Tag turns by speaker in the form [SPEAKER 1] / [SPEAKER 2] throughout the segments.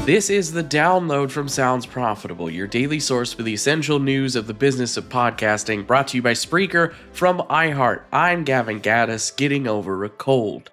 [SPEAKER 1] This is the download from Sounds Profitable, your daily source for the essential news of the business of podcasting, brought to you by Spreaker from iHeart. I'm Gavin Gaddis, getting over a cold.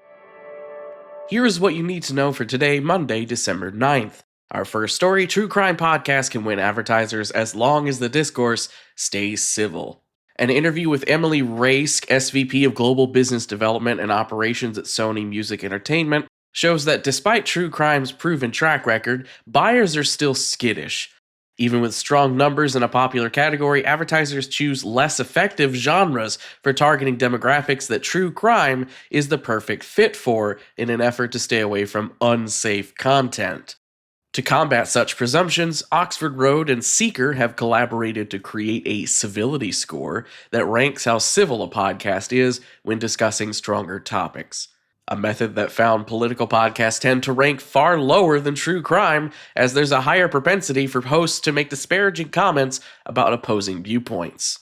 [SPEAKER 1] Here is what you need to know for today, Monday, December 9th. Our first story, true crime podcasts can win advertisers as long as the discourse stays civil. An interview with Emily Raisk, SVP of Global Business Development and Operations at Sony Music Entertainment, shows that despite true crime's proven track record, buyers are still skittish. Even with strong numbers in a popular category, advertisers choose less effective genres for targeting demographics that true crime is the perfect fit for in an effort to stay away from unsafe content. To combat such presumptions, Oxford Road and Seeker have collaborated to create a civility score that ranks how civil a podcast is when discussing stronger topics. A method that found political podcasts tend to rank far lower than true crime, as there's a higher propensity for hosts to make disparaging comments about opposing viewpoints.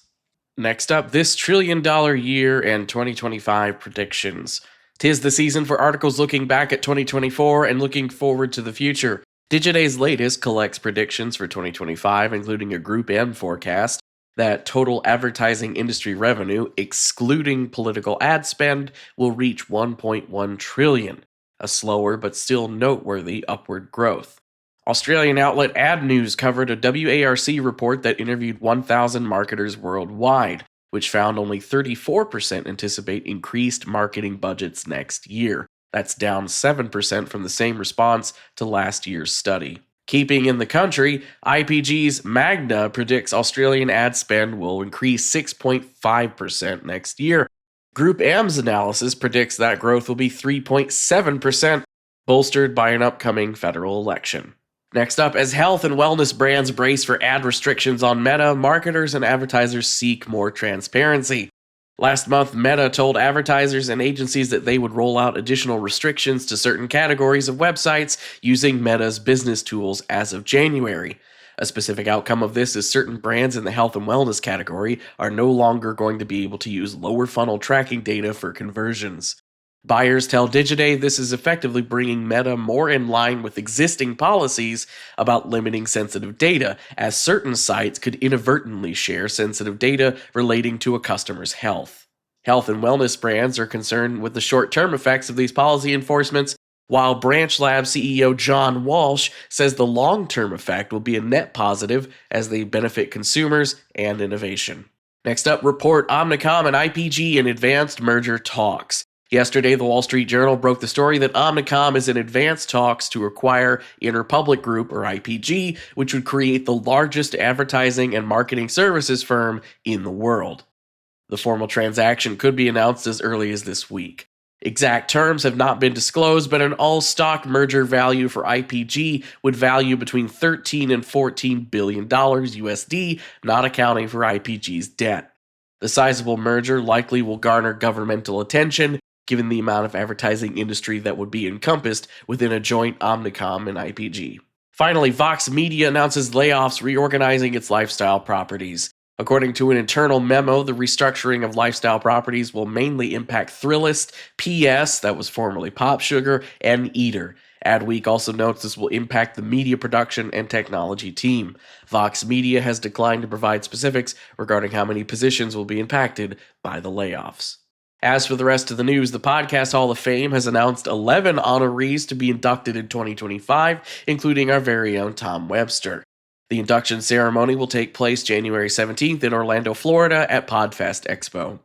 [SPEAKER 1] Next up, this trillion-dollar year and 2025 predictions. 'Tis the season for articles looking back at 2024 and looking forward to the future. Digiday's latest collects predictions for 2025, including a Group M forecast that total advertising industry revenue, excluding political ad spend, will reach $1.1 trillion, a slower but still noteworthy upward growth. Australian outlet Ad News covered a WARC report that interviewed 1,000 marketers worldwide, which found only 34% anticipate increased marketing budgets next year. That's down 7% from the same response to last year's study. Keeping in the country, IPG's Magna predicts Australian ad spend will increase 6.5% next year. Group M's analysis predicts that growth will be 3.7%, bolstered by an upcoming federal election. Next up, as health and wellness brands brace for ad restrictions on Meta, marketers and advertisers seek more transparency. Last month, Meta told advertisers and agencies that they would roll out additional restrictions to certain categories of websites using Meta's business tools as of January. A specific outcome of this is certain brands in the health and wellness category are no longer going to be able to use lower funnel tracking data for conversions. Buyers tell Digiday this is effectively bringing Meta more in line with existing policies about limiting sensitive data, as certain sites could inadvertently share sensitive data relating to a customer's health. Health and wellness brands are concerned with the short-term effects of these policy enforcements, while BranchLab CEO John Walsh says the long-term effect will be a net positive as they benefit consumers and innovation. Next up, report Omnicom and IPG in advanced merger talks. Yesterday, the Wall Street Journal broke the story that Omnicom is in advanced talks to acquire Interpublic Group, or IPG, which would create the largest advertising and marketing services firm in the world. The formal transaction could be announced as early as this week. Exact terms have not been disclosed, but an all-stock merger value for IPG would value between $13 and $14 billion USD, not accounting for IPG's debt. The sizable merger likely will garner governmental attention, given the amount of advertising industry that would be encompassed within a joint Omnicom and IPG. Finally, Vox Media announces layoffs reorganizing its lifestyle properties. According to an internal memo, the restructuring of lifestyle properties will mainly impact Thrillist, PS, that was formerly Pop Sugar, and Eater. Adweek also notes this will impact the media production and technology team. Vox Media has declined to provide specifics regarding how many positions will be impacted by the layoffs. As for the rest of the news, the Podcast Hall of Fame has announced 11 honorees to be inducted in 2025, including our very own Tom Webster. The induction ceremony will take place January 17th in Orlando, Florida at Podfest Expo.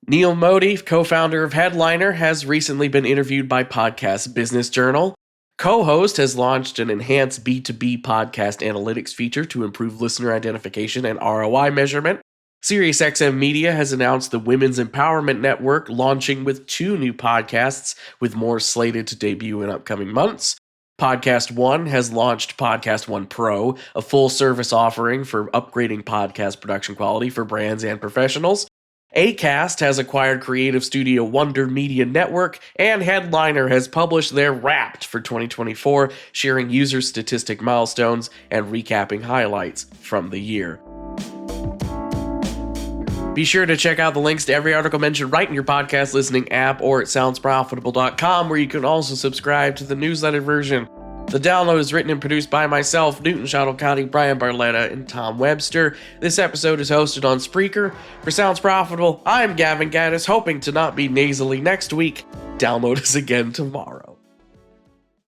[SPEAKER 1] Neil Modi, co-founder of Headliner, has recently been interviewed by Podcast Business Journal. Co-host has launched an enhanced B2B podcast analytics feature to improve listener identification and ROI measurement. SiriusXM Media has announced the Women's Empowerment Network, launching with 2 new podcasts, with more slated to debut in upcoming months. Podcast One has launched Podcast One Pro, a full-service offering for upgrading podcast production quality for brands and professionals. Acast has acquired creative studio Wonder Media Network, and Headliner has published their Wrapped for 2024, sharing user statistic milestones and recapping highlights from the year. Be sure to check out the links to every article mentioned right in your podcast listening app or at soundsprofitable.com, where you can also subscribe to the newsletter version. The Download is written and produced by myself, Newton Shuttlecotti, Brian Barletta, and Tom Webster. This episode is hosted on Spreaker. For Sounds Profitable, I'm Gavin Gaddis, hoping to not be nasally next week. Download us again tomorrow.